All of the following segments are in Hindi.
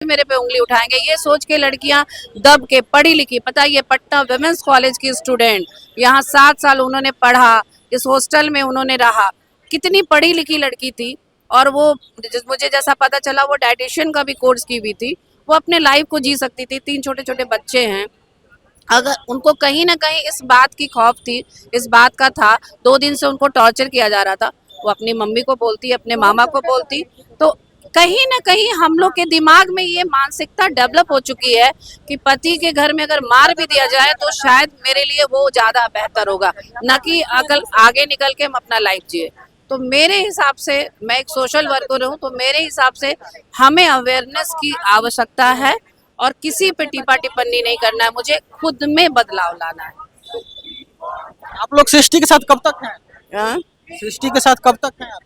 मेरे पे उंगली उठाएंगे, ये सोच के लड़कियां दब के पढ़ी लिखी, पता है ये पटना विमेंस कॉलेज की स्टूडेंट, यहाँ 7 साल उन्होंने पढ़ा, इस हॉस्टल में उन्होंने रहा, कितनी पढ़ी लिखी लड़की थी। और वो मुझे जैसा पता चला वो डाइटिशियन का भी कोर्स की हुई थी, वो अपने लाइफ को जी सकती थी, 3 छोटे छोटे बच्चे हैं। अगर उनको कहीं ना कहीं इस बात की खौफ थी, इस बात का था, 2 दिन से उनको टॉर्चर किया जा रहा था, वो अपनी मम्मी को बोलती, अपने मामा को बोलती, तो कहीं ना कहीं हम लोग के दिमाग में ये मानसिकता डेवलप हो चुकी है कि पति के घर में अगर मार भी दिया जाए तो शायद मेरे लिए वो ज्यादा बेहतर होगा, न कि अगर आगे निकल के हम अपना लाइफ जिए। तो मेरे हिसाब से, मैं एक सोशल वर्कर हूँ, तो मेरे हिसाब से हमें अवेयरनेस की आवश्यकता है और किसी पे टीपा टिप्पणी नहीं करना है, मुझे खुद में बदलाव लाना है। आप लोग सृष्टि के साथ कब तक हैं? हाँ? सृष्टि के साथ कब तक हैं आप?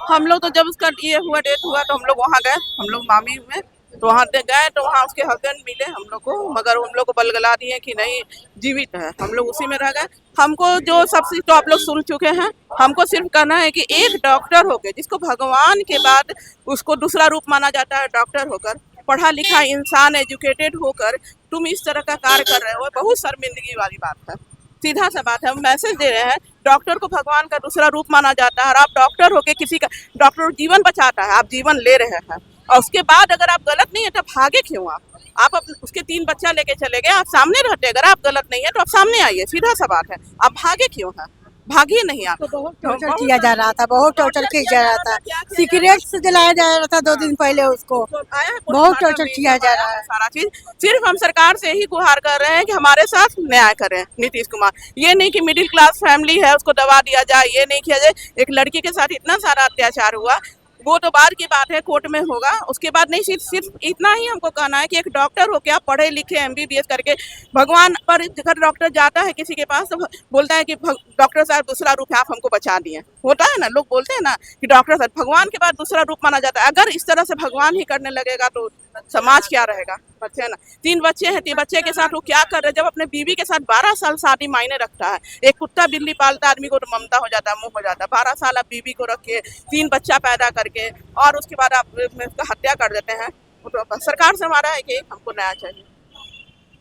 हम लोग तो जब उसका ये हुआ, डेथ हुआ, तो हम लोग वहाँ गए, हम लोग मामी में, तो वहाँ गए तो वहाँ उसके हस्बैंड मिले हम लोग को, मगर हम लोग को बलगला दिए कि नहीं जीवित है, हम लोग उसी में रह गए। हमको जो सबसे तो आप लोग सुन चुके हैं, हमको सिर्फ कहना है कि एक डॉक्टर होकर, जिसको भगवान के बाद उसको दूसरा रूप माना जाता है, डॉक्टर होकर, पढ़ा लिखा इंसान, एजुकेटेड होकर तुम इस तरह का कार्य कर रहे हो, बहुत शर्मिंदगी वाली बात है। सीधा सा बात है, हम मैसेज दे रहे हैं, डॉक्टर को भगवान का दूसरा रूप माना जाता है, और आप डॉक्टर होके किसी का, डॉक्टर जीवन बचाता है, आप जीवन ले रहे हैं, और उसके बाद अगर आप गलत नहीं है तो भागे क्यों आप अपने उसके 3 बच्चा लेके चले गए, आप सामने रहते, अगर आप गलत नहीं है तो आप सामने आइए, सीधा सा बात है, आप भागे क्यों हैं? भागिए नहीं आप। तो बहुत टॉर्चर किया जा रहा था, बहुत टॉर्चर किया जा रहा था, सिगरेट से जलाया जा रहा था 2 दिन पहले उसको, बहुत टॉर्चर किया जा रहा है। सारा चीज सिर्फ हम सरकार से ही गुहार कर रहे हैं कि हमारे साथ न्याय करें नीतीश कुमार। ये नहीं कि मिडिल क्लास फैमिली है उसको दबा दिया जाए, ये नहीं किया जाए। एक लड़की के साथ इतना सारा अत्याचार हुआ, वो तो बाद की बात है, कोर्ट में होगा, उसके बाद नहीं। सिर्फ इतना ही हमको कहना है कि एक डॉक्टर हो, क्या पढ़े लिखे MBBS करके, भगवान पर अगर डॉक्टर जाता है किसी के पास तो बोलता है कि डॉक्टर साहब दूसरा रूप है, आप हमको बचा दिए, होता है ना, लोग बोलते हैं ना कि डॉक्टर साहब भगवान के बाद दूसरा रूप माना जाता है। अगर इस तरह से भगवान ही करने लगेगा तो समाज क्या रहेगा? बच्चे ना, 3 बच्चे हैं, 3 बच्चे के साथ वो क्या कर रहे हैं? जब अपने बीवी के साथ 12 साल शादी मायने रखता है। एक कुत्ता बिल्ली पालता आदमी को तो ममता हो जाता है, मुंह हो जाता है। 12 साल आप बीवी को रख के 3 बच्चा पैदा करके और उसके बाद आप उसका हत्या कर देते हैं। तो सरकार से हमारा है कि हमको न्याय चाहिए,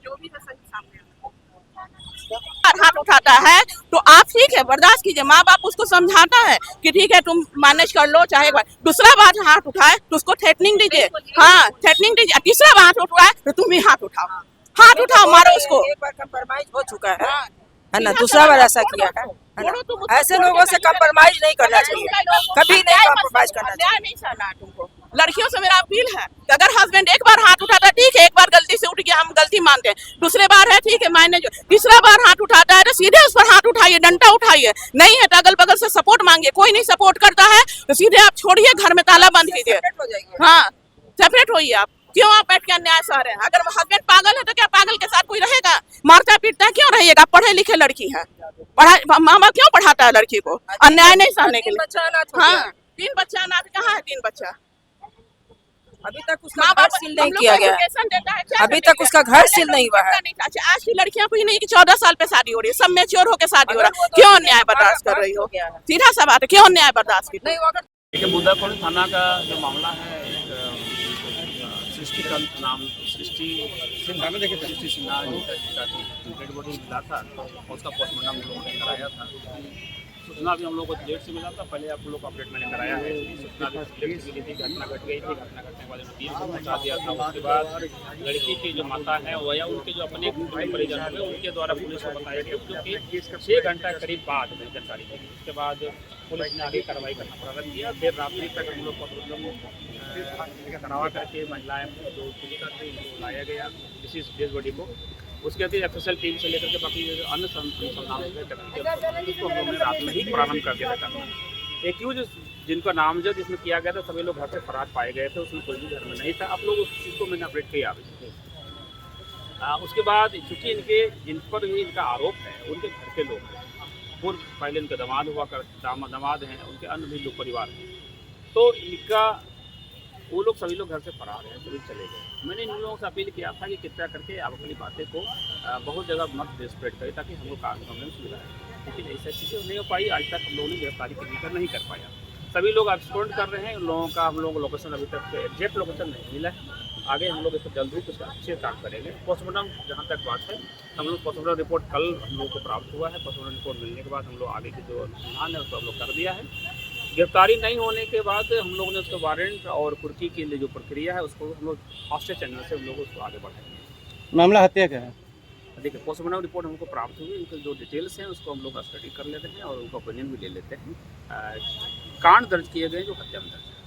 जो भी है सही सामने हाथ उठाता है तो आप ठीक है बर्दाश्त कीजिए, माँ बाप उसको समझाता है कि ठीक है तुम मैनेज कर लो, चाहे दूसरा बार हाथ उठाए तो उसको थ्रेटनिंग दीजिए, हाँ थ्रेटनिंग दीजिए। तीसरा बार हाथ उठाए तो तुम ही हाथ उठाओ, हाथ उठाओ, मारो उसको। एक बार कंप्रोमाइज हो चुका है ना, सीधा दूसरा बार ऐसा छोड़ो, किया है छोड़ो तुम उसको, ऐसे लोगों से कंप्रोमाइज नहीं करना चाहिए, कभी नहीं कंप्रोमाइज करना चाहिए। न्याय नहीं सहना है तुमको। लड़कियों से मेरा अपील है कि अगर हस्बैंड एक बार हाथ उठाता है ठीक है, एक बार गलती से उठ गया, हम गलती मानते हैं, दूसरे बार है ठीक है मायने, जो तीसरा बार हाथ उठाता है तो सीधे उस पर हाथ उठाइए, डंडा उठाइए, नहीं है तो अगल बगल से सपोर्ट मांगिए। कोई नहीं सपोर्ट करता है तो सीधे आप छोड़िए, घर में ताला बंद कीजिए, हाँ सेपरेट होइए। आप क्यों आप बैठ के अन्याय सह रहे हैं? अगर हस्बैंड पागल है तो क्या पागल के साथ कोई रहेगा? मारता पीटता है क्यों रहिएगा? पढ़े लिखे लड़की है, पढ़ाई माँ बाप क्यों पढ़ाता है लड़की को अन्याय नहीं सहने के लिए? हाँ 3 बच्चा अनाथ, कहाँ है 3 बच्चा? अभी तक उसका घर सील नहीं किया गया है, अभी तक उसका घर सील नहीं हुआ है। अच्छा आज की लड़कियां कोई नहीं कि 14 साल पे शादी हो रही है, सब मैच्योर होकर शादी हो रहा है, क्यों अन्याय बर्दाश्त कर रही हो? सीधा सा बात है, क्यों अन्याय बर्दाश्त की? देखिए बुद्धापुर थाना का जो मामला है, सृष्टि का नाम सृष्टि सिन्हा जी का डेड बॉडी मिला था, उसका पोस्टमार्टम हम लोगों ने कराया था। सूचना भी हम लोग को लेट से मिला था, पहले आप लोग को अपडेट मैंने कराया है। सूचना भी लेट से मिली थी, घटना घट गई थी, घटना घटने के बाद टीम को पहुँचा दिया था। उसके बाद लड़की की जो माता है वो या उनके जो अपने परिजन हुए उनके द्वारा पुलिस को बताया गया, जो कि 6 घंटा करीब बाद में जानकारी दी। उसके बाद पुलिस ने आगे कार्रवाई करना प्रारंभ किया। देर रात्रि तक हम लोग को करवा करके महिलाएं जो पीड़िता थी उनको लाया गया इसी डेड बॉडी को। उसके बाद FSL टीम से लेकर के बाकी अन्य अनुसंधान उसको हम लोगों ने रात में ही प्रारंभ कर दिया था। एक्यूज जिनका नामजद इसमें किया गया था सभी लोग घर से फरार पाए गए थे, उसमें कोई भी घर में नहीं था। आप लोग उस चीज़ को मैंने अपडेट किया। उसके बाद चूँकि इनके जिन पर भी इनका आरोप है उनके घर के लोग हैं, पूर्व पहले इनका दामाद हुआ कर दामाद हैं, उनके अन्य भी लोग परिवार हैं, तो इनका वो लोग सभी लोग घर से फरार हैं, सभी चले गए। मैंने इन लोगों से अपील किया था कि कृपया करके आप अपनी बातें को बहुत जगह मत स्प्रेड करें ताकि हम लोग कानून में सुविधा है, लेकिन ऐसा चीज़ें नहीं हो पाई। आज तक हम लोगों ने गिरफ्तारी कर नहीं कर पाया। सभी लोग एब्सकॉन्ड कर रहे हैं। उन लोगों का हम लोगों को लोकेशन अभी तक एग्जैक्ट लोकेशन नहीं मिला है। आगे हम लोग इसको जल्दी कुछ अच्छे काम करेंगे। पोस्टमार्टम जहाँ तक बात है, हम लोग पोस्टमार्टम रिपोर्ट कल हम लोग को प्राप्त हुआ है। पोस्टमार्टम रिपोर्ट मिलने के बाद हम लोग आगे की जो अनुसंधान है उसको हम लोग कर दिया है। गिरफ्तारी नहीं होने के बाद हम लोगों ने उसको वारंट और कुर्की के लिए जो प्रक्रिया है उसको हम लोग फास्टेस्ट चैनल से हम लोग उसको आगे बढ़ाएंगे। मामला हत्या का है। देखिए पोस्टमार्टम रिपोर्ट हमको प्राप्त हुई, उनके जो डिटेल्स हैं उसको हम लोग स्टडी कर लेते हैं और उनका ओपिनियन भी ले लेते हैं। कांड दर्ज किए गए जो हत्या में दर्ज है।